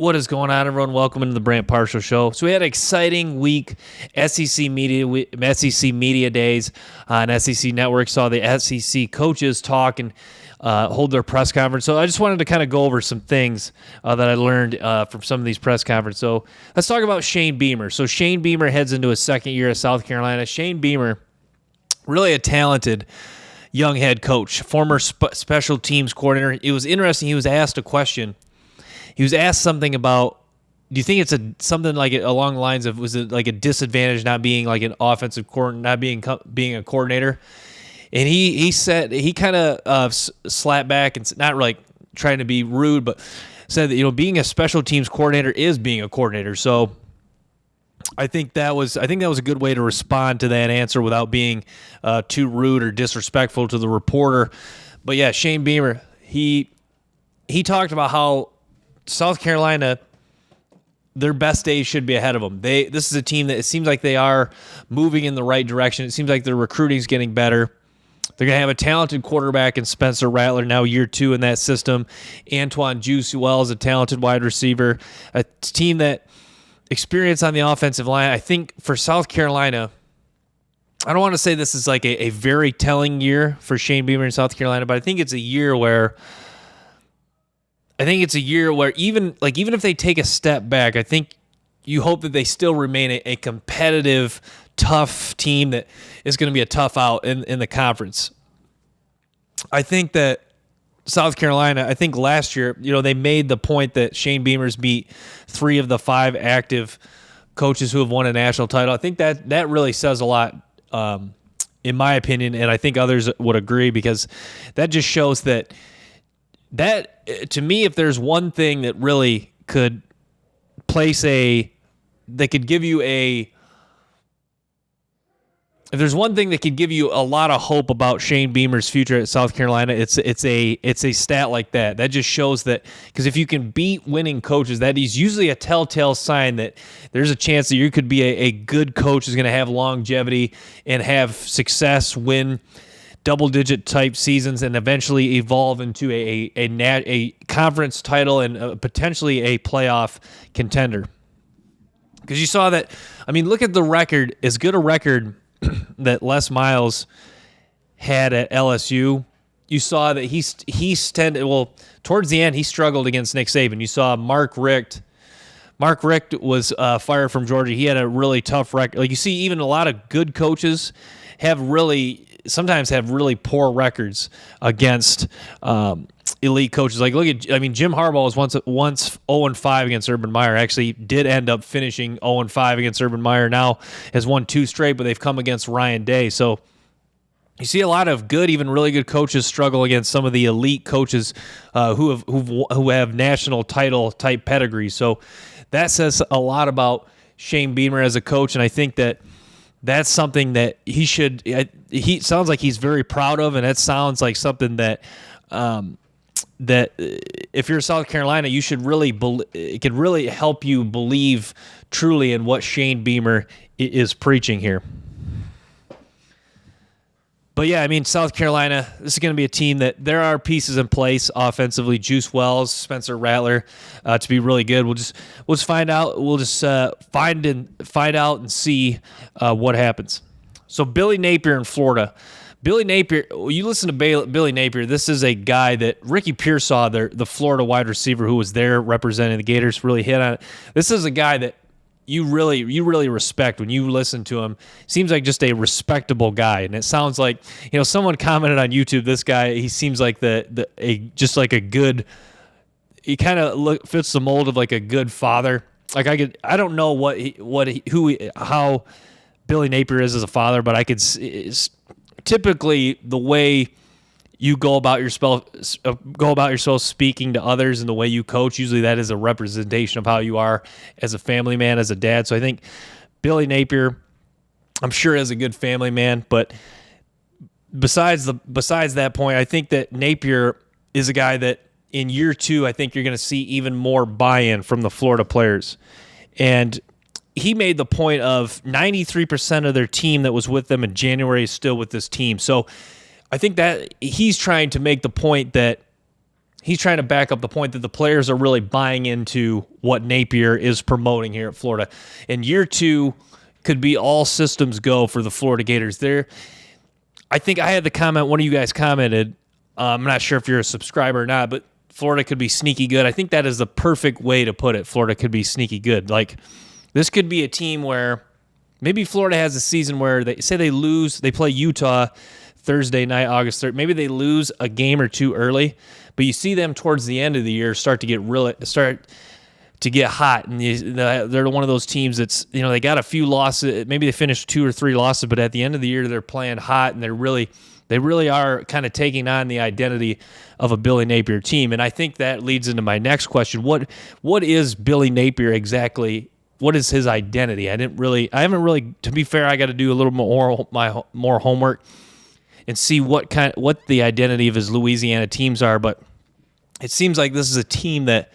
What is going on, everyone? Welcome into the Brant Partial Show. So we had an exciting week, SEC Media Days on SEC Network. Saw the SEC coaches talk and hold their press conference. So I just wanted to kind of go over some things that I learned from some of these press conferences. So let's talk about Shane Beamer. So Shane Beamer heads into his second year at South Carolina. Shane Beamer, really a talented young head coach, former special teams coordinator. It was interesting. He was asked a question. He was asked something about, do you think it's something like along the lines of, was it like a disadvantage not being like an offensive coordinator, not being a coordinator? And he said, he kind of slapped back and not like trying to be rude, but said that, being a special teams coordinator is being a coordinator. So I think that was a good way to respond to that answer without being too rude or disrespectful to the reporter. But yeah, Shane Beamer, he talked about how South Carolina, their best days should be ahead of them. This is a team that it seems like they are moving in the right direction. It seems like their recruiting is getting better. They're going to have a talented quarterback in Spencer Rattler, now year 2 in that system. Antoine Juice Wells, a talented wide receiver. A team that experience on the offensive line. I think for South Carolina, I don't want to say this is like a very telling year for Shane Beamer in South Carolina, but I think it's a year where even if they take a step back, I think you hope that they still remain a competitive, tough team that is going to be a tough out in the conference. I think that South Carolina, I think last year, they made the point that Shane Beamer's beat 3 of the 5 active coaches who have won a national title. I think that really says a lot, in my opinion, and I think others would agree, because that just shows that to me, if there's one thing that really could give you a lot of hope about Shane Beamer's future at South Carolina, it's a stat like that. That just shows that, because if you can beat winning coaches, that is usually a telltale sign that there's a chance that you could be a good coach who's going to have longevity and have success, win double-digit type seasons, and eventually evolve into a conference title and potentially a playoff contender. Because you saw that, look at the record, as good a record that Les Miles had at LSU. You saw that towards the end, he struggled against Nick Saban. You saw Mark Richt. Mark Richt was fired from Georgia. He had a really tough record. Like, you see, even a lot of good coaches sometimes have really poor records against elite coaches. Like, Jim Harbaugh was once 0-5 against Urban Meyer. Actually, did end up finishing 0-5 against Urban Meyer. Now has won 2 straight, but they've come against Ryan Day. So you see a lot of good, even really good coaches struggle against some of the elite coaches who have national title type pedigrees. So that says a lot about Shane Beamer as a coach, and I think that's something that he sounds like he's very proud of, and that sounds like something that that if you're South Carolina, you should it could really help you believe truly in what Shane Beamer is preaching here. But yeah, South Carolina, this is going to be a team that there are pieces in place offensively. Juice Wells, Spencer Rattler, to be really good. We'll just find out. We'll just find out and see what happens. So Billy Napier in Florida. Billy Napier, you listen to Billy Napier. This is a guy that Ricky Pearsall, the Florida wide receiver who was there representing the Gators, really hit on it. This is a guy that you really respect when you listen to him. Seems like just a respectable guy, and it sounds like someone commented on YouTube. This guy, he seems like just like a good. He kind of fits the mold of like a good father. Like I don't know how Billy Napier is as a father, but I could typically the way you go about yourself speaking to others and the way you coach, usually that is a representation of how you are as a family man, as a dad. So I think Billy Napier, I'm sure, is a good family man. But besides that point, I think that Napier is a guy that in year 2, I think you're going to see even more buy-in from the Florida players. And he made the point of 93% of their team that was with them in January is still with this team. So I think that he's trying to make the point that he's trying to back up the point that the players are really buying into what Napier is promoting here at Florida. And year 2 could be all systems go for the Florida Gators. I think I had the comment, one of you guys commented, I'm not sure if you're a subscriber or not, but Florida could be sneaky good. I think that is the perfect way to put it. Florida could be sneaky good. Like, this could be a team where maybe Florida has a season where they play Utah Thursday night, August 3rd. Maybe they lose a game or two early, but you see them towards the end of the year start to get hot, and they're one of those teams that's, they got a few losses. Maybe they finished 2 or 3 losses, but at the end of the year they're playing hot, and they really are kind of taking on the identity of a Billy Napier team. And I think that leads into my next question. What is Billy Napier exactly? What is his identity? I haven't really, to be fair, I got to do a little more homework and see what the identity of his Louisiana teams are. But it seems like this is a team that,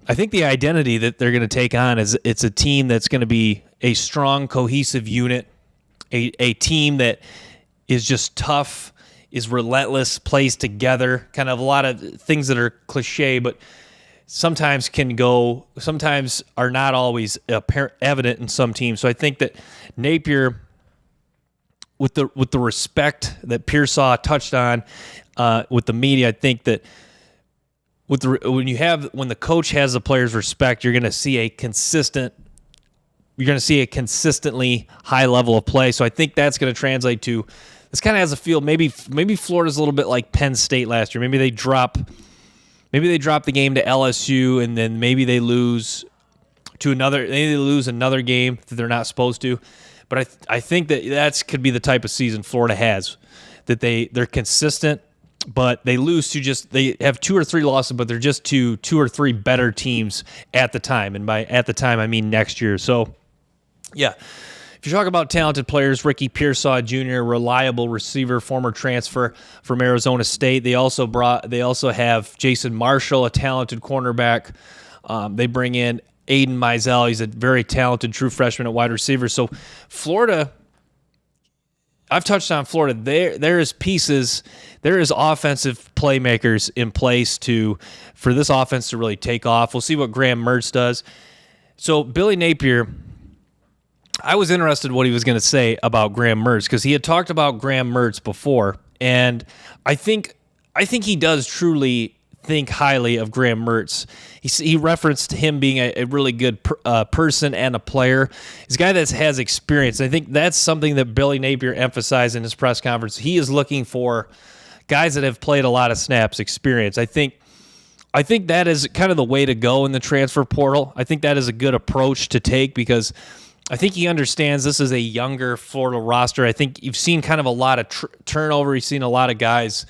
I think the identity that they're going to take on is it's a team that's going to be a strong, cohesive unit, a team that is just tough, is relentless, plays together, kind of a lot of things that are cliche, but sometimes are not always evident in some teams. So I think that Napier, with the respect that Pearsall touched on with the media, I think that when the coach has the players' respect, you're going to see a consistently high level of play. So I think that's going to translate to, this kind of has a feel, maybe Florida's a little bit like Penn State last year. Maybe they drop the game to LSU, and then maybe they lose another game that they're not supposed to. But I think that could be the type of season Florida has, that they're consistent, but they lose to they have 2 or 3 losses, but they're just to 2 or 3 better teams at the time. And by at the time, I mean next year. So, yeah. If you talk about talented players, Ricky Pearsall Jr., reliable receiver, former transfer from Arizona State. They also have Jason Marshall, a talented cornerback. They bring in Aiden Mizell. He's a very talented true freshman at wide receiver. So Florida, I've touched on Florida. There is pieces, there is offensive playmakers in place for this offense to really take off. We'll see what Graham Mertz does. So Billy Napier, I was interested in what he was going to say about Graham Mertz, because he had talked about Graham Mertz before, and I think he does truly think highly of Graham Mertz. He referenced him being a really good person and a player. He's a guy that has experience. I think that's something that Billy Napier emphasized in his press conference. He is looking for guys that have played a lot of snaps, experience. I think that is kind of the way to go in the transfer portal. I think that is a good approach to take, because I think he understands this is a younger Florida roster. I think you've seen kind of a lot of turnover. You've seen a lot of guys.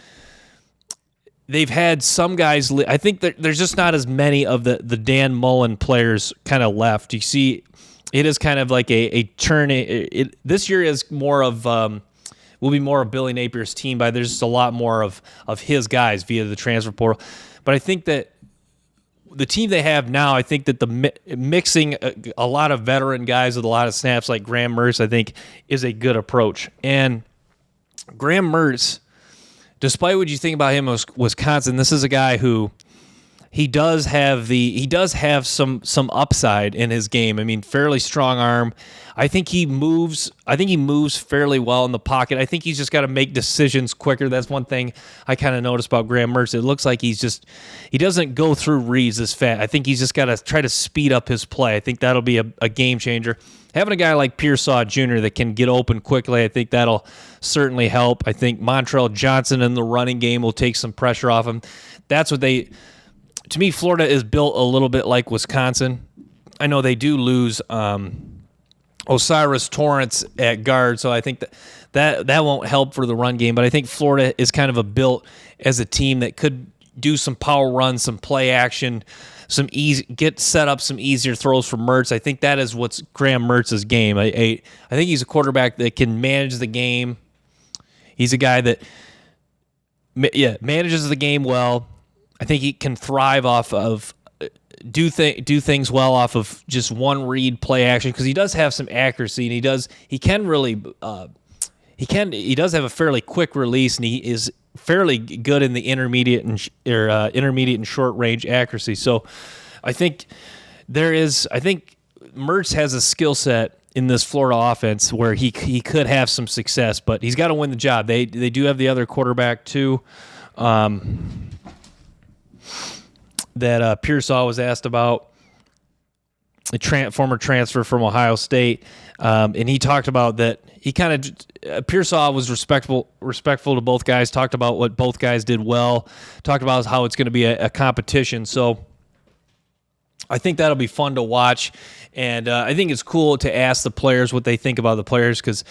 They've had some guys. I think there's just not as many of the Dan Mullen players kind of left. You see, it is kind of like a turn. This year is more of will be more of Billy Napier's team. But there's just a lot more of his guys via the transfer portal. But I think that the team they have now, I think that the mixing a lot of veteran guys with a lot of snaps like Graham Mertz, I think, is a good approach. And Graham Mertz, despite what you think about him in Wisconsin, this is a guy who he does have some upside in his game. I mean, fairly strong arm. I think he moves fairly well in the pocket. I think he's just got to make decisions quicker. That's one thing I kind of noticed about Graham Mertz. It looks like he doesn't go through reads as fast. I think he's just got to try to speed up his play. I think that'll be a game changer. Having a guy like Pearsall Jr. that can get open quickly, I think that'll certainly help. I think Montrell Johnson in the running game will take some pressure off him. To me, Florida is built a little bit like Wisconsin. I know they do lose Osiris Torrance at guard, so I think that won't help for the run game. But I think Florida is kind of built as a team that could do some power runs, some play action, set up some easier throws for Mertz. I think that is what's Graham Mertz's game. I think he's a quarterback that can manage the game. He's a guy that manages the game well. I think he can thrive off of do things well off of just one read play action, because he does have some accuracy, and he does have a fairly quick release, and he is fairly good in the intermediate and short range accuracy. So I think Mertz has a skill set in this Florida offense where he could have some success, but he's got to win the job. They do have the other quarterback too, that Pearsall was asked about, a former transfer from Ohio State, and he talked about that. He kind of Pearsall was respectful to both guys. Talked about what both guys did well. Talked about how it's going to be a competition. So I think that'll be fun to watch, and I think it's cool to ask the players what they think about the players, because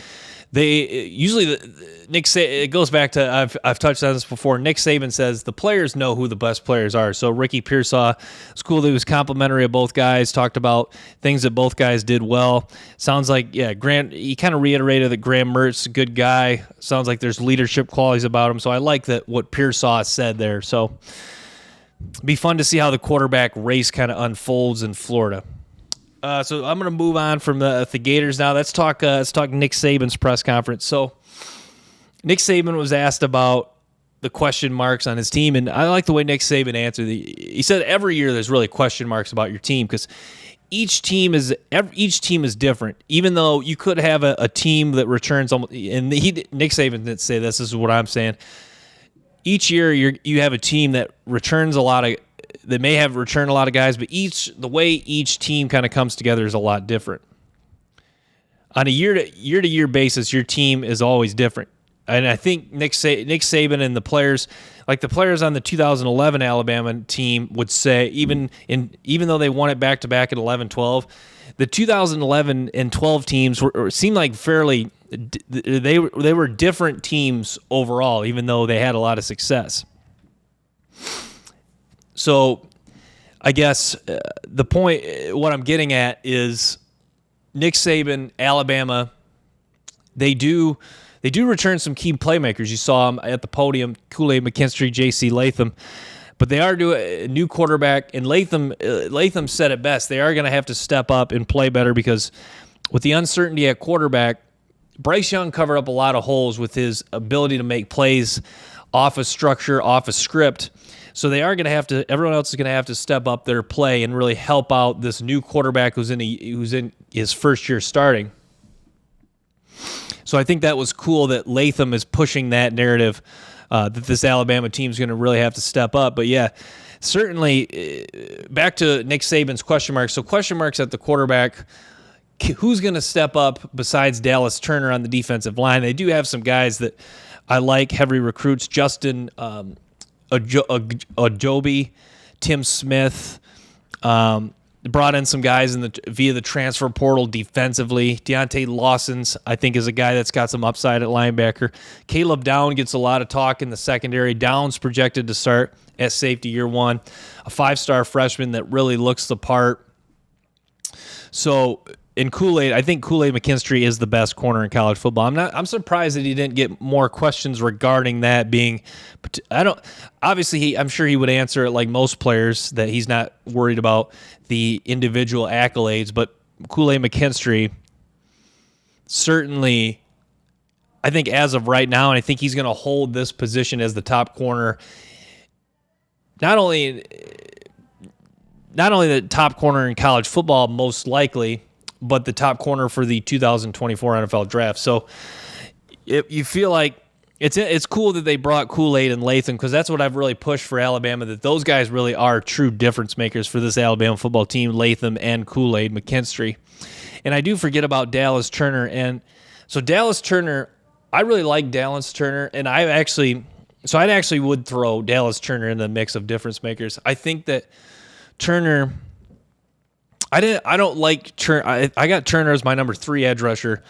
they usually it goes back to I've touched on this before. Nick Saban says the players know who the best players are. So Ricky Pearsall, it's cool that he was complimentary of both guys. Talked about things that both guys did well. Sounds like Grant. He kind of reiterated that Graham Mertz, a good guy. Sounds like there's leadership qualities about him. So I like that what Pearsall said there. So it'd be fun to see how the quarterback race kind of unfolds in Florida. So I'm going to move on from the Gators now. Let's talk Nick Saban's press conference. So Nick Saban was asked about the question marks on his team, and I like the way Nick Saban answered. He said every year there's really question marks about your team because each team is different. Even though you could have a team that returns almost, and Nick Saban didn't say this. This is what I'm saying. Each year you have a team that returns a lot of. They may have returned a lot of guys, but the way each team kind of comes together is a lot different. On a year-to-year basis, your team is always different. And I think Nick Saban and the players, like the players on the 2011 Alabama team would say, even though they won it back-to-back at 11-12, the 2011 and 12 teams seemed like fairly they were different teams overall, even though they had a lot of success. So I guess the point, what I'm getting at is Nick Saban, Alabama, they do return some key playmakers. You saw them at the podium, Kool-Aid McKinstry, J.C. Latham. But they are doing a new quarterback, and Latham said it best. They are going to have to step up and play better because with the uncertainty at quarterback, Bryce Young covered up a lot of holes with his ability to make plays off a structure, off a script. So they are going to have to. Everyone else is going to have to step up their play and really help out this new quarterback who's in his first year starting. So I think that was cool that Latham is pushing that narrative that this Alabama team is going to really have to step up. But yeah, certainly back to Nick Saban's question marks. So question marks at the quarterback. Who's going to step up besides Dallas Turner on the defensive line? They do have some guys that I like, heavy recruits. Justin Ajobi, Tim Smith, brought in some guys via the transfer portal defensively. Deontay Lawson's, I think, is a guy that's got some upside at linebacker. Caleb Down gets a lot of talk in the secondary. Down's projected to start at safety year one, a 5-star freshman that really looks the part. So in Kool-Aid, I think Kool-Aid McKinstry is the best corner in college football. I'm surprised that he didn't get more questions regarding that being. I'm sure he would answer it like most players that he's not worried about the individual accolades, but Kool-Aid McKinstry certainly, I think as of right now, and I think he's going to hold this position as the top corner. Not only the top corner in college football, most likely, but the top corner for the 2024 NFL draft. So you feel like it's cool that they brought Kool-Aid and Latham, because that's what I've really pushed for Alabama, that those guys really are true difference makers for this Alabama football team, Latham and Kool-Aid McKinstry. And I do forget about Dallas Turner. And so Dallas Turner, I really like Dallas Turner, and I actually would throw Dallas Turner in the mix of difference makers. I think that Turner, I don't like Turner. I got Turner as my number 3 edge rusher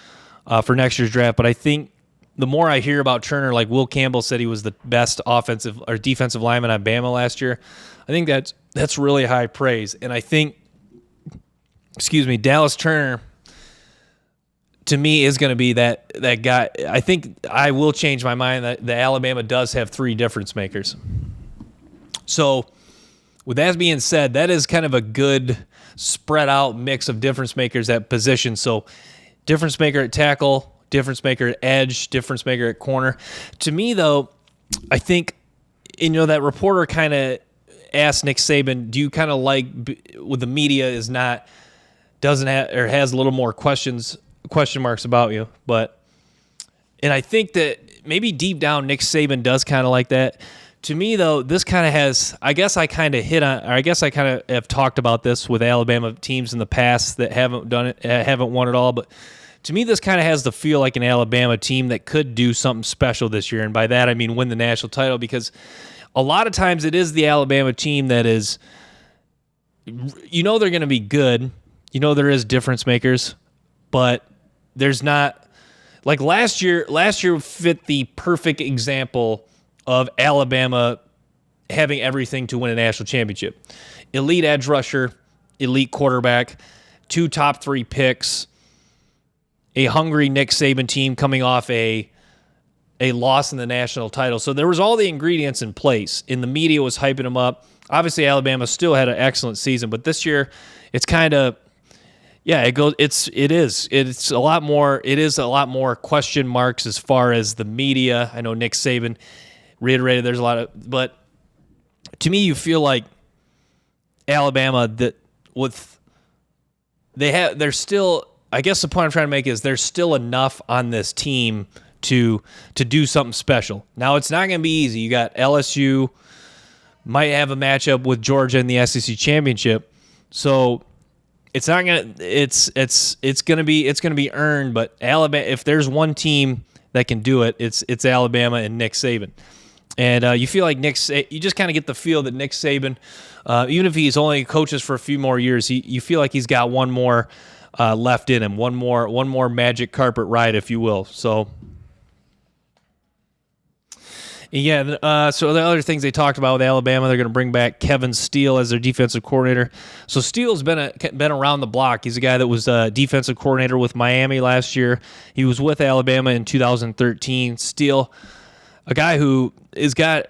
for next year's draft, but I think the more I hear about Turner, like Will Campbell said he was the best offensive or defensive lineman on Bama last year, I think that's really high praise. And I think, Dallas Turner, to me, is going to be that guy. I think I will change my mind that the Alabama does have 3 difference makers. So with that being said, that is kind of a good spread out mix of difference makers at position. So difference maker at tackle, difference maker at edge, difference maker at corner. To me, though, I think, that reporter kind of asked Nick Saban, do you kind of like with the media doesn't have or has a little more question marks about you, and I think that maybe deep down Nick Saban does kind of like that. To me, though, this kind of has, I guess I kind of have talked about this with Alabama teams in the past that haven't done it, haven't won it all, but to me, this kind of has the feel like an Alabama team that could do something special this year, and by that I mean win the national title, because a lot of times it is the Alabama team that is, they're going to be good, there is difference makers, but there's not, like last year fit the perfect example of Alabama having everything to win a national championship. Elite edge rusher, elite quarterback, 2 top 3 picks, a hungry Nick Saban team coming off a loss in the national title. So there was all the ingredients in place, and the media was hyping them up. Obviously, Alabama still had an excellent season, but this year it's kind of, it is a lot more question marks as far as the media. I know Nick Saban reiterated there's a lot of, but to me, you feel like Alabama there's still, I guess the point I'm trying to make is there's still enough on this team to do something special. Now, it's not going to be easy. You got LSU, might have a matchup with Georgia in the SEC championship, so it's not going to it's going to be earned. But Alabama, if there's one team that can do it, it's Alabama and Nick Saban. And you feel like you just kind of get the feel that Nick Saban, even if he's only coaches for a few more years, you feel like he's got one more left in him, one more magic carpet ride, if you will. So. Yeah, so the other things they talked about with Alabama, they're going to bring back Kevin Steele as their defensive coordinator. So Steele's been around the block. He's a guy that was a defensive coordinator with Miami last year. He was with Alabama in 2013. Steele, a guy who has got,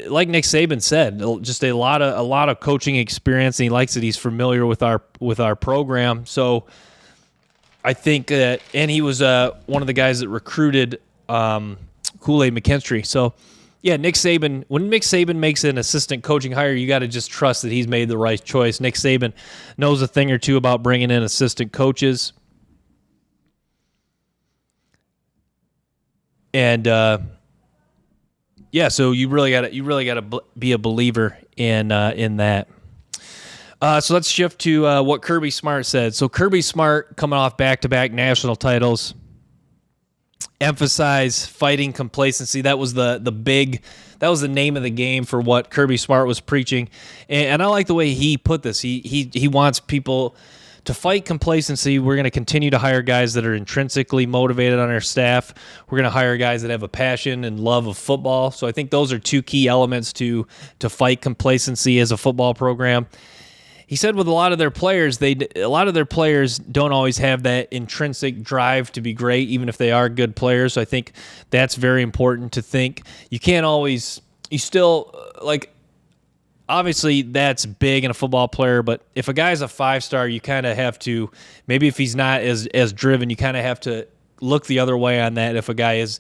like Nick Saban said, just a lot of coaching experience, and he likes it. He's familiar with our program. So I think that, and he was one of the guys that recruited Kool-Aid McKinstry. So. Yeah, Nick Saban, when Nick Saban makes an assistant coaching hire, you got to just trust that he's made the right choice. Nick Saban knows a thing or two about bringing in assistant coaches. And so you really got to be a believer in that. So let's shift to what Kirby Smart said. So Kirby Smart, coming off back-to-back national titles, emphasize fighting complacency. That was the name of the game for what Kirby Smart was preaching, and I like the way he put this. He wants people to fight complacency. We're going to continue to hire guys that are intrinsically motivated on our staff. We're going to hire guys that have a passion and love of football. So I think those are 2 key elements to fight complacency as a football program. He said with a lot of their players don't always have that intrinsic drive to be great, even if they are good players. So I think that's very important to think. You can't always, obviously that's big in a football player, but if a guy's a 5-star, you kind of have to, maybe if he's not as driven, you kind of have to look the other way on that if a guy is,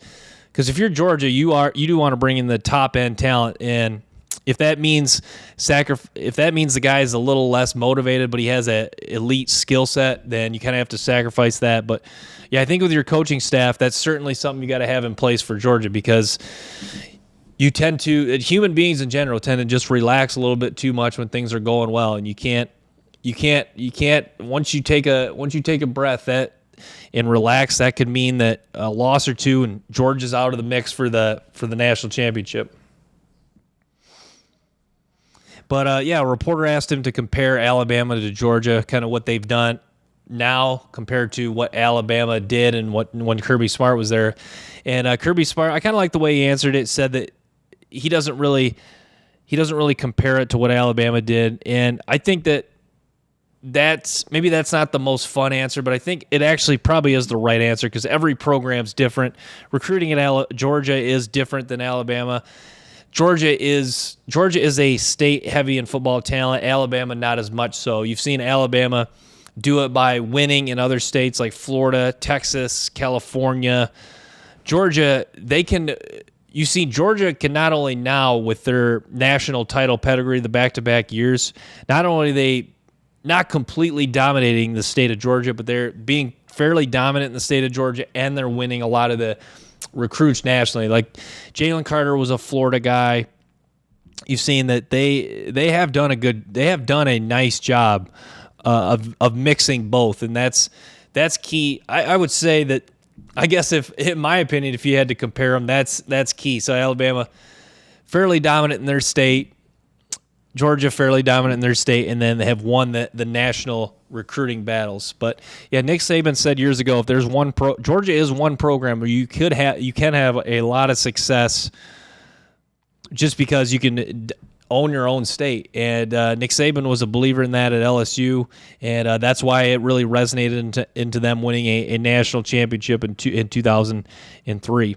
because if you're Georgia, you do want to bring in the top end talent, and if that means the guy is a little less motivated, but he has an elite skill set, then you kind of have to sacrifice that. But yeah, I think with your coaching staff, that's certainly something you got to have in place for Georgia, because you tend to, human beings in general tend to just relax a little bit too much when things are going well, and you can't once you take a breath and relax, that could mean that a loss or two and Georgia's out of the mix for the national championship. But, a reporter asked him to compare Alabama to Georgia, kind of what they've done now compared to what Alabama did and when Kirby Smart was there. And Kirby Smart, I kind of like the way he answered it, said that he doesn't really compare it to what Alabama did. And I think that's not the most fun answer, but I think it actually probably is the right answer, because every program's different. Recruiting at Georgia is different than Alabama. Georgia is a state heavy in football talent. Alabama not as much so. You've seen Alabama do it by winning in other states like Florida, Texas, California. Georgia, they can you see Georgia can not only now with their national title pedigree, the back-to-back years, not only are they not completely dominating the state of Georgia, but they're being fairly dominant in the state of Georgia, and they're winning a lot of the recruits nationally. Like Jalen Carter was a Florida guy. You've seen that they have done a nice job of mixing both, and that's key. I would say that, I guess, if in my opinion, if you had to compare them, that's key. So Alabama fairly dominant in their state, Georgia fairly dominant in their state, and then they have won the national recruiting battles. But yeah, Nick Saban said years ago, if there's Georgia is one program where you can have a lot of success just because you can own your own state. And Nick Saban was a believer in that at LSU, and that's why it really resonated into them winning a national championship in 2003.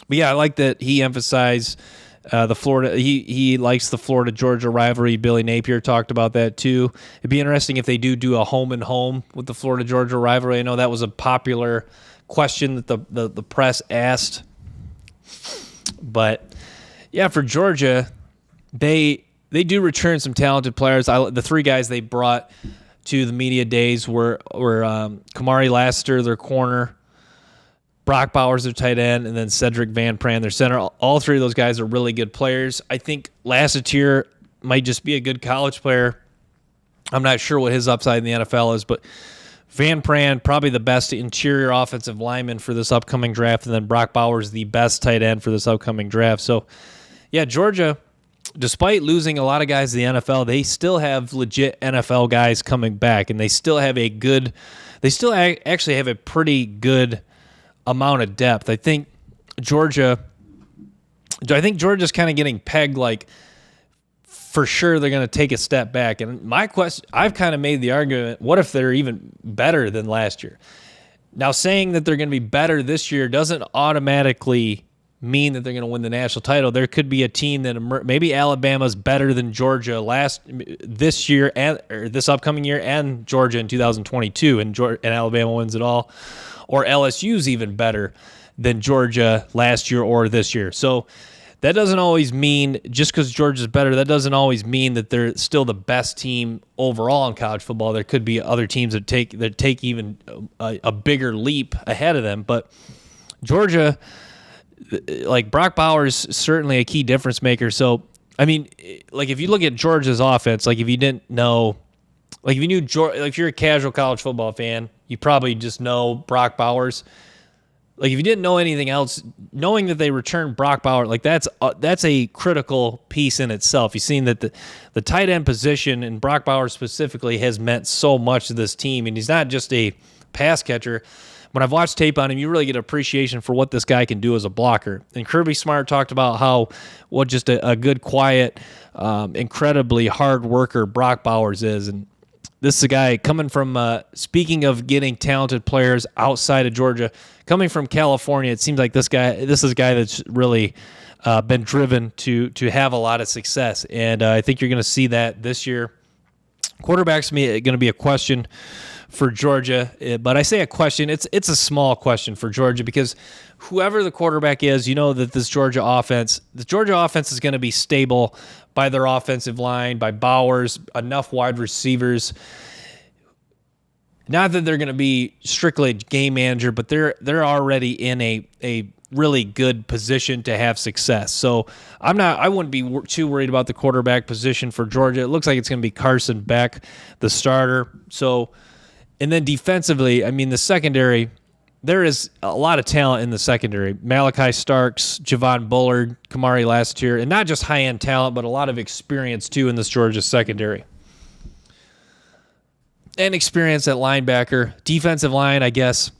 But yeah, I like that he emphasized the Florida. He likes the Florida-Georgia rivalry. Billy Napier talked about that too. It'd be interesting if they do a home and home with the Florida-Georgia rivalry. I know that was a popular question that the press asked, but yeah, for Georgia, they do return some talented players. The three guys they brought to the media days were Kamari Lassiter, their corner, Brock Bowers, their tight end, and then Cedric Van Pran, their center. All three of those guys are really good players. I think Lassiter might just be a good college player. I'm not sure what his upside in the NFL is, but Van Pran, probably the best interior offensive lineman for this upcoming draft, and then Brock Bowers, the best tight end for this upcoming draft. So, yeah, Georgia, despite losing a lot of guys to the NFL, they still have legit NFL guys coming back, and they still have actually have a pretty good amount of depth. I think Georgia's kind of getting pegged like for sure they're going to take a step back. And my question, I've kind of made the argument, what if they're even better than last year? Now, saying that they're going to be better this year doesn't automatically mean that they're going to win the national title. There could be a team that maybe Alabama's better than Georgia this year or this upcoming year, and Georgia in 2022, and Alabama wins it all, or LSU's even better than Georgia last year or this year. So that doesn't always mean, just because Georgia's better, that doesn't always mean that they're still the best team overall in college football. There could be other teams that take even a bigger leap ahead of them. But Georgia, like Brock Bowers, certainly a key difference maker. So, I mean, like if you look at Georgia's offense, like if you didn't know, like if you knew, like if you're a casual college football fan, you probably just know Brock Bowers. Like if you didn't know anything else, knowing that they returned Brock Bowers, like that's a critical piece in itself. You've seen that the tight end position, and Brock Bowers specifically, has meant so much to this team. And he's not just a pass catcher. When I've watched tape on him, you really get appreciation for what this guy can do as a blocker. And Kirby Smart talked about what just a good, quiet, incredibly hard worker Brock Bowers is. And this is a guy coming from, speaking of getting talented players outside of Georgia, coming from California, it seems like this is a guy that's really been driven to have a lot of success. And I think you're going to see that this year. Quarterback's going to be a question for Georgia, but I say a question, it's a small question for Georgia, because whoever the quarterback is, you know that the Georgia offense is going to be stable by their offensive line, by Bowers, enough wide receivers. Not that they're going to be strictly a game manager, but they're already in a really good position to have success. So I wouldn't be too worried about the quarterback position for Georgia. It looks like it's going to be Carson Beck, the starter. So, and then defensively, I mean, the secondary, there is a lot of talent in the secondary. Malachi Starks, Javon Bullard, Kamari Lassiter, and not just high-end talent, but a lot of experience, too, in this Georgia secondary. And experience at linebacker. Defensive line, I guess,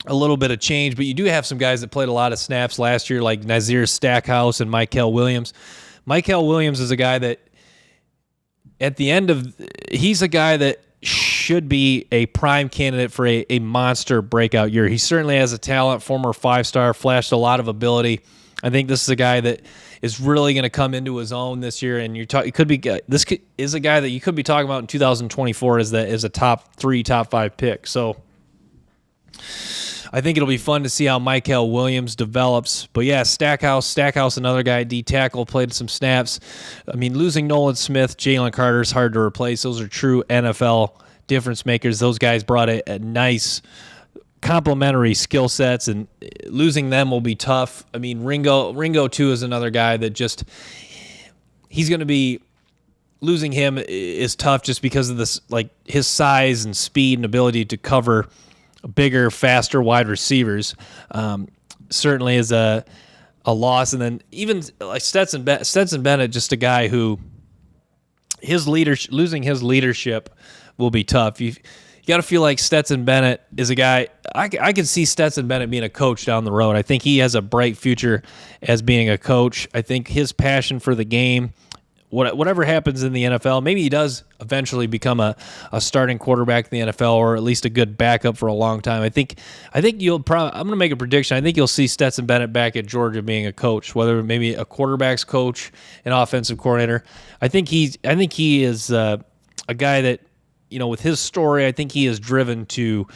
a little bit of change, but you do have some guys that played a lot of snaps last year, like Nazir Stackhouse and Mykel Williams. Mykel Williams is a guy that, he's a guy that should be a prime candidate for a monster breakout year. He certainly has a talent, former 5-star, flashed a lot of ability. I think this is a guy that is really going to come into his own this year, and this is a guy that you could be talking about in 2024 as a top 3, top 5 pick. So I think it'll be fun to see how Michael Williams develops. But yeah, Stackhouse, another guy, D tackle, played some snaps. I mean, losing Nolan Smith, Jalen Carter is hard to replace. Those are true NFL difference makers. Those guys brought a nice complementary skill sets, and losing them will be tough. I mean, Ringo too is another guy that just he's going to be losing him is tough just because of this, like his size and speed and ability to cover bigger, faster wide receivers. Certainly is a loss. And then even like Stetson Bennett, just a guy who losing his leadership will be tough. You got to feel like Stetson Bennett is a guy. I could see Stetson Bennett being a coach down the road. I think he has a bright future as being a coach. I think his passion for the game, whatever happens in the NFL, maybe he does eventually become a starting quarterback in the NFL, or at least a good backup for a long time. I think you'll probably. I'm going to make a prediction. I think you'll see Stetson Bennett back at Georgia being a coach, whether maybe a quarterback's coach, an offensive coordinator. I think he is a guy that, with his story, I think he is driven to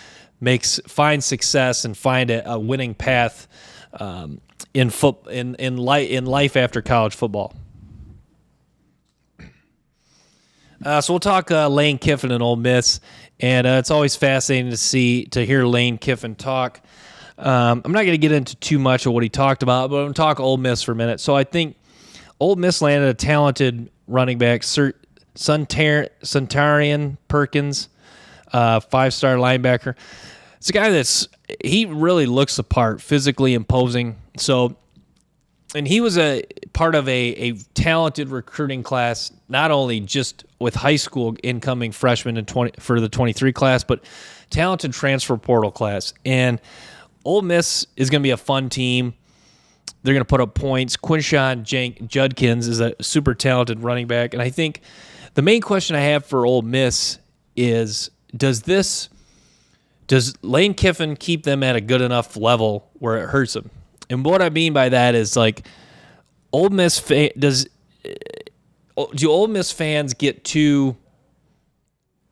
find success and find a winning path in life after college football. So we'll talk Lane Kiffin and Ole Miss, and it's always fascinating to hear Lane Kiffin talk. I'm not going to get into too much of what he talked about, but I'm going to talk Ole Miss for a minute. So I think Ole Miss landed a talented running back, Suntarian Perkins, 5-star linebacker. It's a guy he really looks the part, physically imposing. And he was a part of a talented recruiting class, not only just with high school incoming freshmen for the 23 class, but talented transfer portal class. And Ole Miss is going to be a fun team. They're going to put up points. Quinshawn Judkins is a super talented running back. And I think the main question I have for Ole Miss is, does Lane Kiffin keep them at a good enough level where it hurts them? And what I mean by that is, like, Ole Miss do Ole Miss fans get too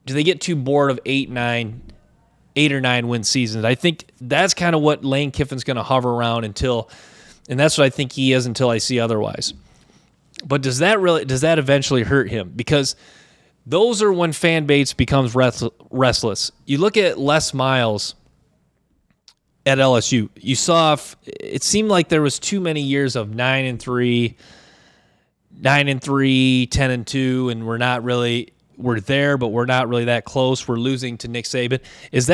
bored of 8 or 9 win seasons? I think that's kind of what Lane Kiffin's going to hover around until, and that's what I think he is until I see otherwise. But does that eventually hurt him? Because those are when fan base becomes restless. You look at Les Miles at LSU. You saw it seemed like there was too many years of 9-3, 10-2, and we're there, but we're not really that close. We're losing to Nick Saban. Does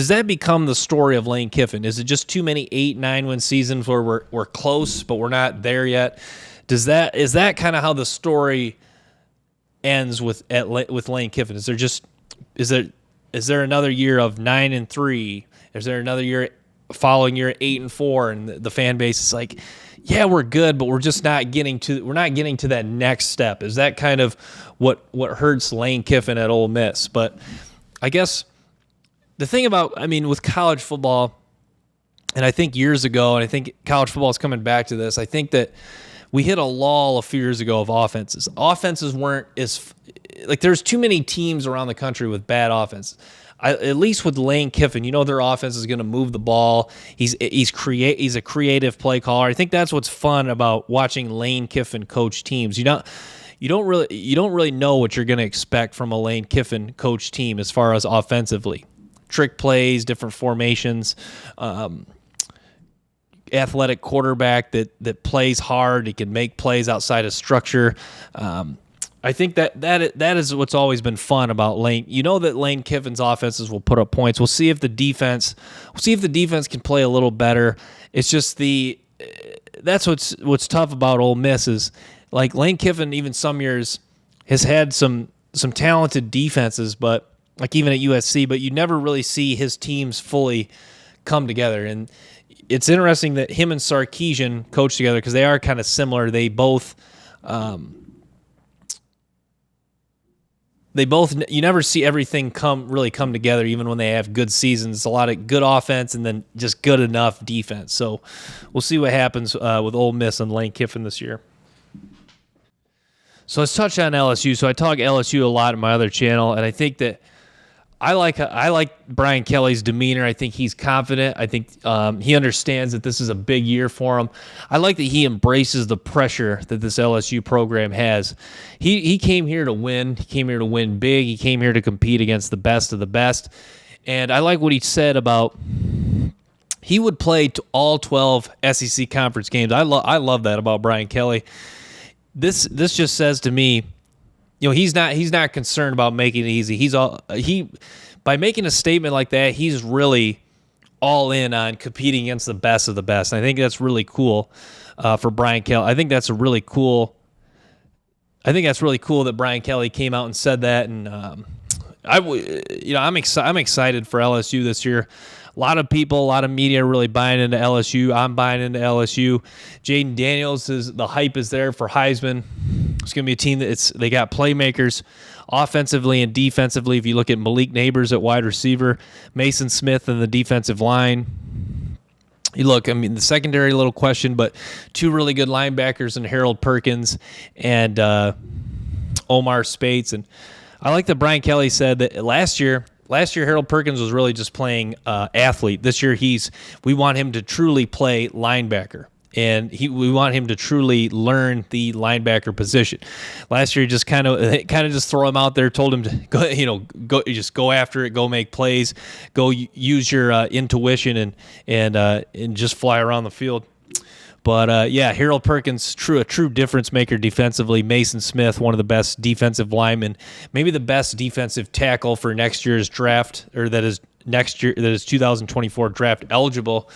that become the story of Lane Kiffin? Is it just too many 8-9 win seasons where we're close, but we're not there yet? Is that kind of how the story ends with Lane Kiffin? Is there another year of 9-3? Is there another year following year 8-4, and the fan base is like, yeah, we're good, but we're just not getting to that next step? Is that kind of what hurts Lane Kiffin at Ole Miss? But I guess the thing with college football, and I think years ago, and I think college football is coming back to this, I think that we hit a lull a few years ago of offenses. Offenses weren't there's too many teams around the country with bad offenses. At least with Lane Kiffin, their offense is going to move the ball. He's a creative play caller. I think that's what's fun about watching Lane Kiffin coach teams. You don't really know what you're going to expect from a Lane Kiffin coach team as far as offensively. Trick plays, different formations, athletic quarterback that plays hard. He can make plays outside of structure. I think that is what's always been fun about Lane. That Lane Kiffin's offenses will put up points. We'll see if the defense can play a little better. It's just that's what's tough about Ole Miss is, like, Lane Kiffin even some years has had some talented defenses, but like even at USC, but you never really see his teams fully come together. And it's interesting that him and Sarkisian coach together because they are kind of similar. They both you never see everything come together, even when they have good seasons. A lot of good offense and then just good enough defense. So we'll see what happens with Ole Miss and Lane Kiffin this year. So let's touch on LSU. So I talk LSU a lot in my other channel, and I think that I like Brian Kelly's demeanor. I think he's confident. I think he understands that this is a big year for him. I like that he embraces the pressure that this LSU program has. He came here to win. He came here to win big. He came here to compete against the best of the best. And I like what he said about he would play to all 12 SEC conference games. I love that about Brian Kelly. This just says to me, he's not concerned about making it easy. By making a statement like that, he's really all in on competing against the best of the best. And I think that's really cool for Brian Kelly. I think that's really cool that Brian Kelly came out and said that. And I'm excited for LSU this year. A lot of people, a lot of media are really buying into LSU. I'm buying into LSU. Jaden Daniels the hype is there for Heisman. It's going to be a team they got playmakers offensively and defensively. If you look at Malik Neighbors at wide receiver, Mason Smith in the defensive line. The secondary, a little question, but two really good linebackers in Harold Perkins and Omar Spates. And I like that Brian Kelly said that last year Harold Perkins was really just playing athlete. This year we want him to truly play linebacker, and we want him to truly learn the linebacker position. Last year, just kind of just throw him out there, told him to go after it, go make plays, go use your intuition and just fly around the field. But Harold Perkins, a true difference maker defensively. Mason Smith, one of the best defensive linemen, maybe the best defensive tackle for next year's draft, or that is 2024 draft eligible.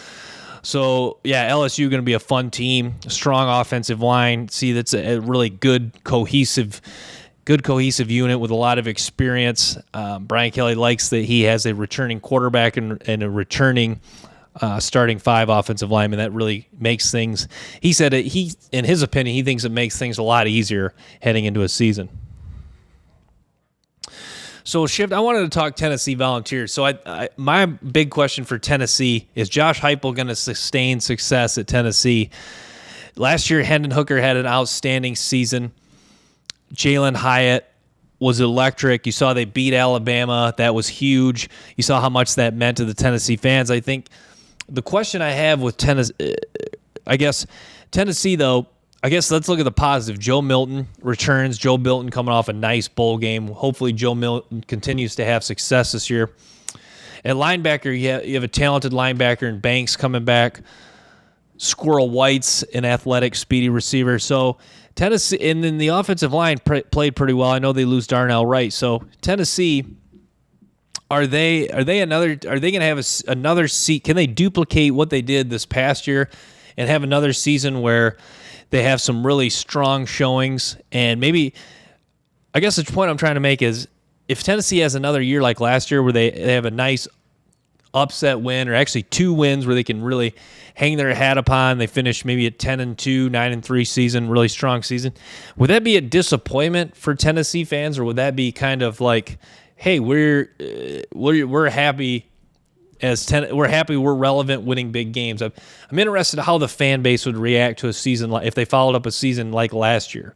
So LSU going to be a fun team, strong offensive line. See, that's a really good cohesive unit with a lot of experience. Brian Kelly likes that he has a returning quarterback and a returning starting 5 offensive linemen. That really makes things. He said in his opinion, he thinks it makes things a lot easier heading into a season. So I wanted to talk Tennessee Volunteers. So my big question for Tennessee is Josh Heupel going to sustain success at Tennessee? Last year, Hendon Hooker had an outstanding season. Jalen Hyatt was electric. You saw they beat Alabama. That was huge. You saw how much that meant to the Tennessee fans. I think the question I have with Tennessee, though, let's look at the positive. Joe Milton returns. Joe Milton coming off a nice bowl game. Hopefully Joe Milton continues to have success this year. At linebacker, you have a talented linebacker in Banks coming back. Squirrel White's an athletic, speedy receiver. So Tennessee, and then the offensive line played pretty well. I know they lose Darnell Wright. So Tennessee, are they going to have another seat? Can they duplicate what they did this past year and have another season where they have some really strong showings? And maybe, I guess the point I'm trying to make is if Tennessee has another year like last year where they have a nice upset win, or actually 2 wins where they can really hang their hat upon, they finish maybe at 10-2, 9-3 season, really strong season. Would that be a disappointment for Tennessee fans, or would that be kind of like, hey, we're happy we're relevant, winning big games? I'm interested in how the fan base would react to a season if they followed up a season like last year.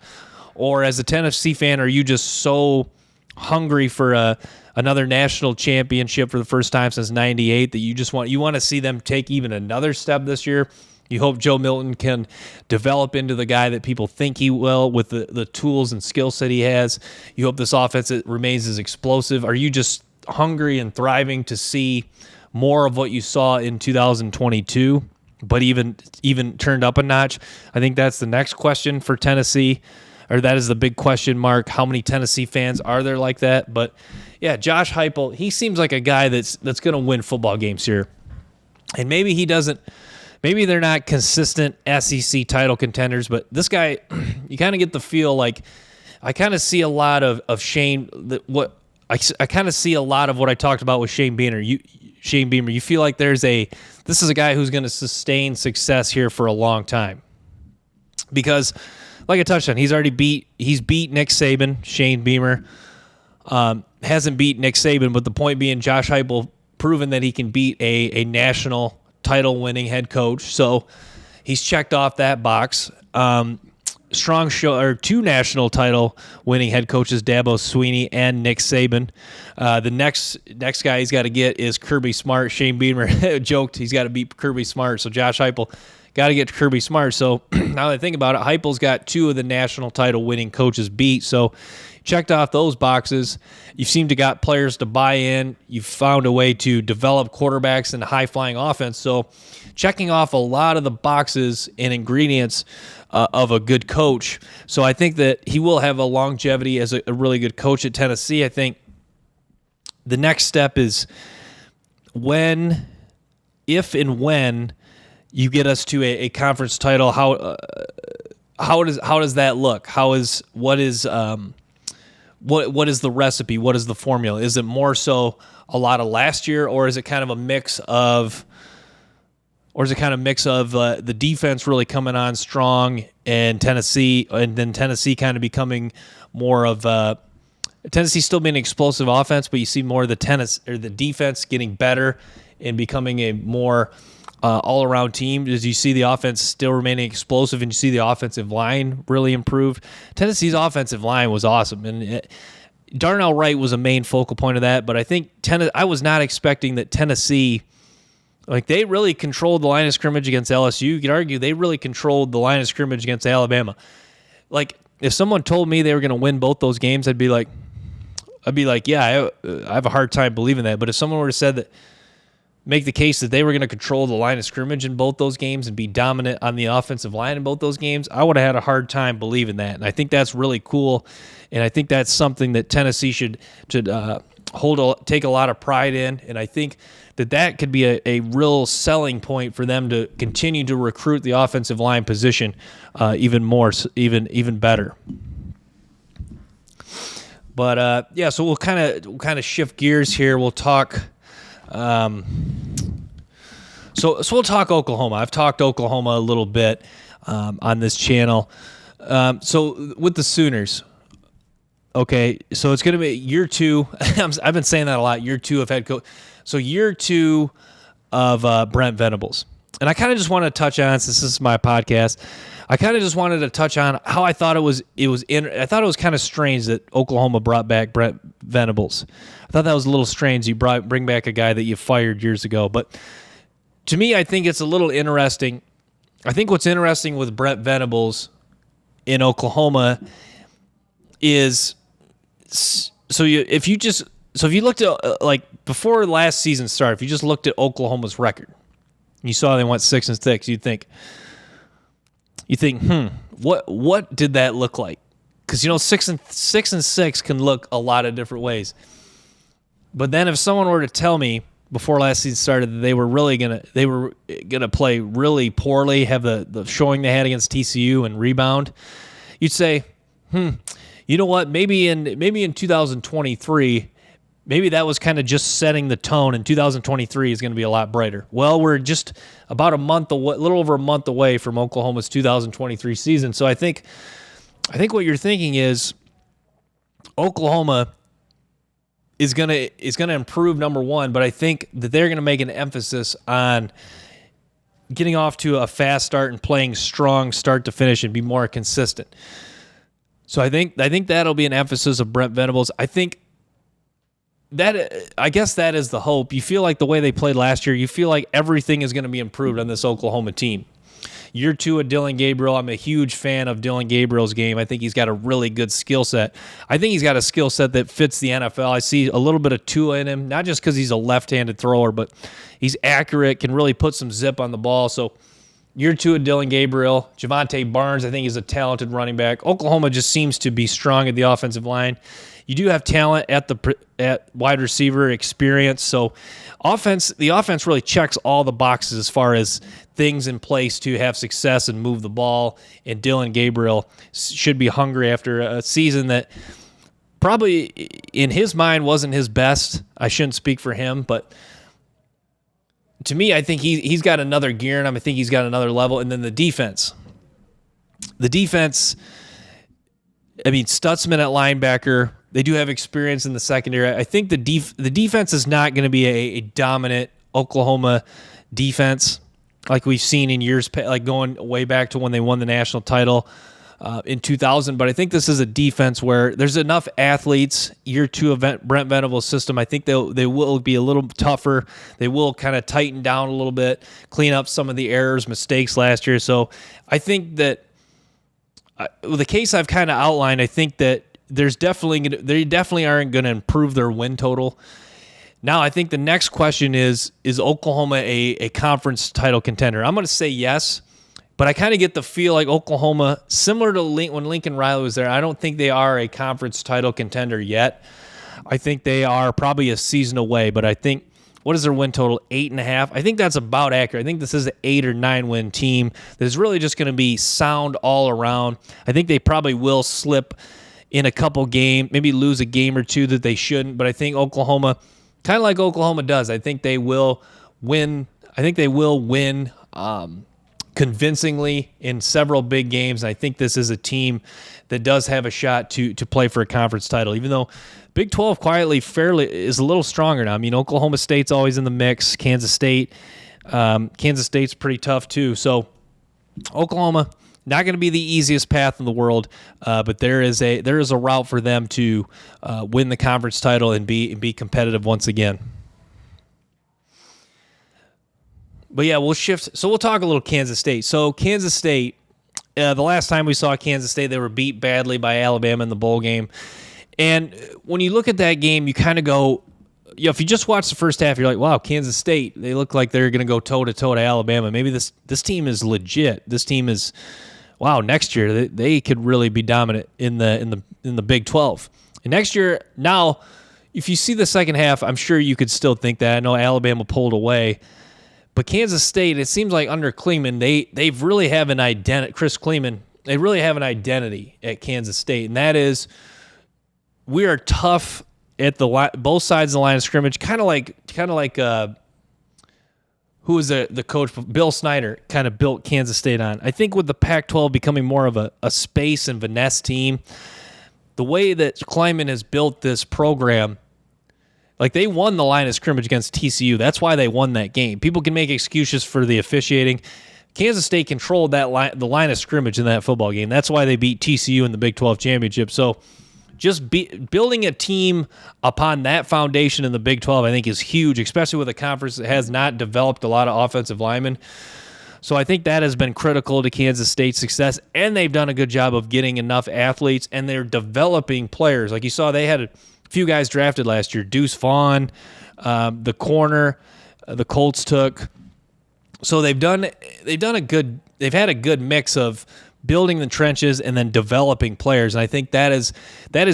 Or as a Tennessee fan, are you just so hungry for another national championship for the first time since '98 that you want to see them take even another step this year? You hope Joe Milton can develop into the guy that people think he will with the tools and skill set he has. You hope this offense remains as explosive. Are you just hungry and thriving to see more of what you saw in 2022, but even turned up a notch? I think that's the next question for Tennessee, or that is the big question mark. How many Tennessee fans are there like that? But yeah, Josh Heupel, he seems like a guy that's going to win football games here. And maybe he doesn't. Maybe they're not consistent SEC title contenders, but this guy, you kind of get the feel like I kind of see a lot of Shane. I kind of see a lot of what I talked about with Shane Beamer. You feel like this is a guy who's going to sustain success here for a long time, because, like I touched on, he's beat Nick Saban. Shane Beamer hasn't beat Nick Saban, but the point being, Josh Heupel proven that he can beat a national title-winning head coach. So he's checked off that box. strong show, or two national title winning head coaches, Dabo Swinney and Nick Saban. The next guy he's got to get is Kirby Smart. Shane Beamer joked he's got to beat Kirby Smart. So Josh Heupel got to get to Kirby Smart. So now that I think about it, Heupel's got two of the national title winning coaches beat. So checked off those boxes. You seem to got players to buy in. You've found a way to develop quarterbacks in a high-flying offense. So checking off a lot of the boxes and ingredients of a good coach. So I think that he will have a longevity as a really good coach at Tennessee. I think the next step is if and when you get us to a conference title, how does that look? What is the recipe? What is the formula? Is it more so a lot of last year, or is it kind of a mix of the defense really coming on strong and Tennessee kind of becoming more of Tennessee still being an explosive offense, but you see more of the defense getting better and becoming a more all-around team as you see the offense still remaining explosive and you see the offensive line really improve. Tennessee's offensive line was awesome, and Darnell Wright was a main focal point of that, but I think I was not expecting that Tennessee, like, they really controlled the line of scrimmage against LSU. You could argue they really controlled the line of scrimmage against Alabama. Like, if someone told me they were going to win both those games, I'd be like, yeah, I have a hard time believing that. But if someone were to said that, make the case that they were going to control the line of scrimmage in both those games and be dominant on the offensive line in both those games, I would have had a hard time believing that. And I think that's really cool, and I think that's something that Tennessee should take a lot of pride in, and I think that could be a real selling point for them to continue to recruit the offensive line position even more, even better. But so we'll kind of shift gears here. We'll talk. So we'll talk Oklahoma. I've talked Oklahoma a little bit on this channel. So with the Sooners, okay, so it's going to be year two. I've been saying that a lot. Year two of head coach. So year two of Brent Venables, and I kind of just want to touch on, since this is my podcast, I kind of just wanted to touch on how I thought I thought it was kind of strange that Oklahoma brought back Brent Venables. I thought that was a little strange. You bring back a guy that you fired years ago, but to me, I think it's a little interesting. I think what's interesting with Brent Venables in Oklahoma is, if you looked at, like, before last season started, if you just looked at Oklahoma's record, and you saw they went 6-6, you'd think, what did that look like? Because 6-6 can look a lot of different ways. But then if someone were to tell me before last season started that they were gonna play really poorly, have the showing they had against TCU and rebound, you'd say, you know what? Maybe in 2023, maybe that was kind of just setting the tone, and 2023 is going to be a lot brighter. Well, we're just about a little over a month away from Oklahoma's 2023 season. So I think what you're thinking is Oklahoma is going to improve, number one, but I think that they're going to make an emphasis on getting off to a fast start and playing strong start to finish and be more consistent. So I think that'll be an emphasis of Brent Venables. I guess that is the hope. You feel like the way they played last year, you feel like everything is going to be improved on this Oklahoma team. Year two of Dillon Gabriel, I'm a huge fan of Dillon Gabriel's game. I think he's got a really good skill set. I think he's got a skill set that fits the NFL. I see a little bit of Tua in him, not just because he's a left-handed thrower, but he's accurate, can really put some zip on the ball. So year two of Dillon Gabriel. Javonte Barnes, I think, is a talented running back. Oklahoma just seems to be strong at the offensive line. You do have talent at wide receiver, experience. So the offense really checks all the boxes as far as things in place to have success and move the ball. And Dillon Gabriel should be hungry after a season that probably in his mind wasn't his best. I shouldn't speak for him, but to me, I think he's got another gear in him. I think he's got another level. And then the defense. I mean, Stutzman at linebacker. They do have experience in the secondary. I think the defense is not going to be a dominant Oklahoma defense like we've seen in years, like going way back to when they won the national title. in 2000. But I think this is a defense where there's enough athletes. Year 2 of Brent Venables' system, I think they will be a little tougher. They will kind of tighten down a little bit, clean up some of the errors, mistakes last year. So I think that the case I've kind of outlined, I think that they definitely aren't going to improve their win total. Now, I think the next question is Oklahoma a conference title contender? I'm going to say yes, but I kind of get the feel like Oklahoma, similar to when Lincoln Riley was there, I don't think they are a conference title contender yet. I think they are probably a season away, but I think, what is their win total? 8.5. I think that's about accurate. I think this is an 8 or 9 win team that's really just going to be sound all around. I think they probably will slip in a couple games, maybe lose a game or two that they shouldn't, but I think Oklahoma, kind of like Oklahoma does, I think they will win. I think they will win convincingly in several big games. And I think this is a team that does have a shot to play for a conference title, even though Big 12 quietly fairly is a little stronger now. I mean, Oklahoma State's always in the mix. Kansas State's pretty tough too. So Oklahoma, not going to be the easiest path in the world, but there is a route for them to win the conference title and be competitive once again. But yeah, we'll shift. So we'll talk a little Kansas State. So Kansas State, the last time we saw Kansas State, they were beat badly by Alabama in the bowl game. And when you look at that game, you kind of go, if you just watch the first half, you're like, wow, Kansas State, they look like they're going to go toe-to-toe to Alabama. Maybe this team is legit. This team is, wow, next year they could really be dominant in the Big 12. And next year, now, if you see the second half, I'm sure you could still think that. I know Alabama pulled away. But Kansas State, it seems like under Kleeman, they really have an identity. Chris Kleeman, they really have an identity at Kansas State, and that is we are tough at both sides of the line of scrimmage. Kind of like who was the coach? Bill Snyder kind of built Kansas State on. I think with the Pac-12 becoming more of a space and finesse team, the way that Kleeman has built this program. Like, they won the line of scrimmage against TCU. That's why they won that game. People can make excuses for the officiating. Kansas State controlled the line of scrimmage in that football game. That's why they beat TCU in the Big 12 championship. So just building a team upon that foundation in the Big 12, I think, is huge, especially with a conference that has not developed a lot of offensive linemen. So I think that has been critical to Kansas State's success, and they've done a good job of getting enough athletes, and they're developing players. Like you saw, they had a few guys drafted last year. Deuce Vaughn, the corner, the Colts took. So they've had a good mix of building the trenches and then developing players. And I think that is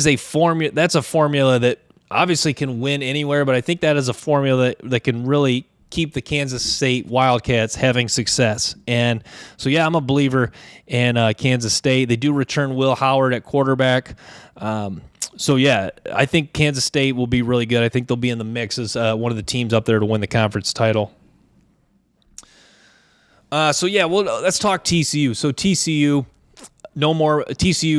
a formula. That's a formula that obviously can win anywhere, but I think that is a formula that can really keep the Kansas State Wildcats having success. And so, yeah, I'm a believer in Kansas State. They do return Will Howard at quarterback. So, yeah, I think Kansas State will be really good. I think they'll be in the mix as one of the teams up there to win the conference title. So, yeah, well, let's talk TCU. So, TCU,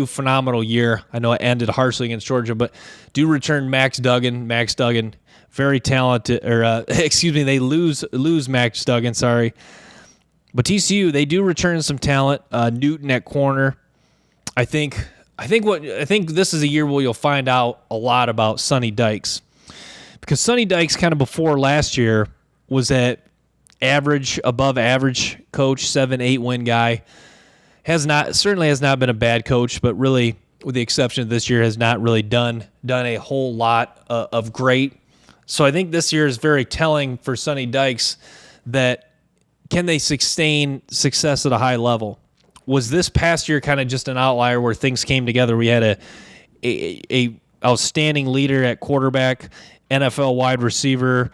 phenomenal year. I know it ended harshly against Georgia, but do return Max Duggan. Very talented, they lose Max Duggan, sorry. But TCU, they do return some talent. Newton at corner. I think this is a year where you'll find out a lot about Sonny Dykes, because Sonny Dykes kind of before last year was that above average coach, 7-8 win guy. Certainly has not been a bad coach, but really, with the exception of this year, has not really done a whole lot of great. So I think this year is very telling for Sonny Dykes that can they sustain success at a high level? Was this past year kind of just an outlier where things came together? We had a outstanding leader at quarterback, NFL wide receiver,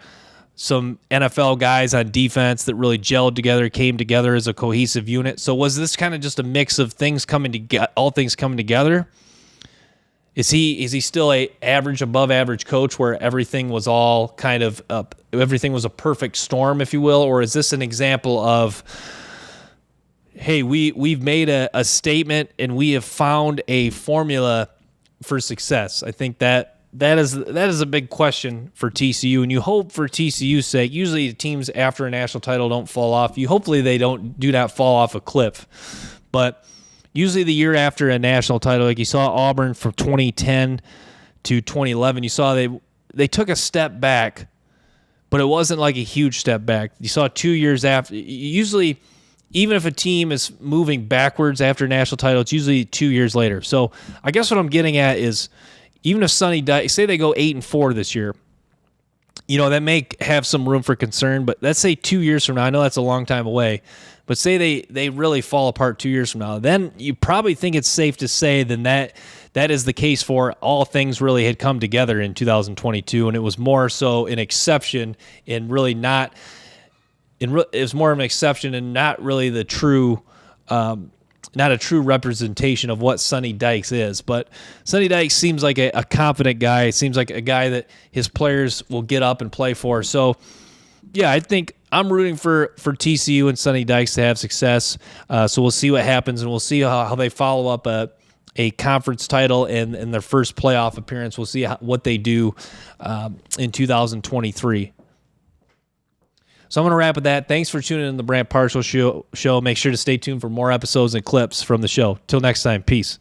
some NFL guys on defense that really gelled together, came together as a cohesive unit. So was this kind of just a mix of all things coming together? Is he still a above average coach where everything was all kind of everything was a perfect storm, if you will, or is this an example of, hey, we've made a statement and we have found a formula for success? I think that is a big question for TCU, and you hope for TCU's sake. Usually, the teams after a national title don't fall off. Hopefully they do not fall off a cliff, but usually the year after a national title, like you saw Auburn from 2010 to 2011, you saw they took a step back, but it wasn't like a huge step back. You saw 2 years after. Usually, even if a team is moving backwards after a national title, it's usually 2 years later. So I guess what I'm getting at is, even if Sonny Dykes, say they go 8-4 this year, that may have some room for concern. But let's say 2 years from now, I know that's a long time away, but say they really fall apart 2 years from now, then you probably think it's safe to say then that is the case for all things really had come together in 2022, and it was more so an exception and really not. It was more of an exception and not really the true, not a true representation of what Sonny Dykes is. But Sonny Dykes seems like a confident guy. It seems like a guy that his players will get up and play for. So, yeah, I think I'm rooting for TCU and Sonny Dykes to have success. So we'll see what happens, and we'll see how they follow up a conference title and their first playoff appearance. We'll see what they do in 2023. So I'm going to wrap with that. Thanks for tuning in to the Brant Parshall Show. Make sure to stay tuned for more episodes and clips from the show. Till next time, peace.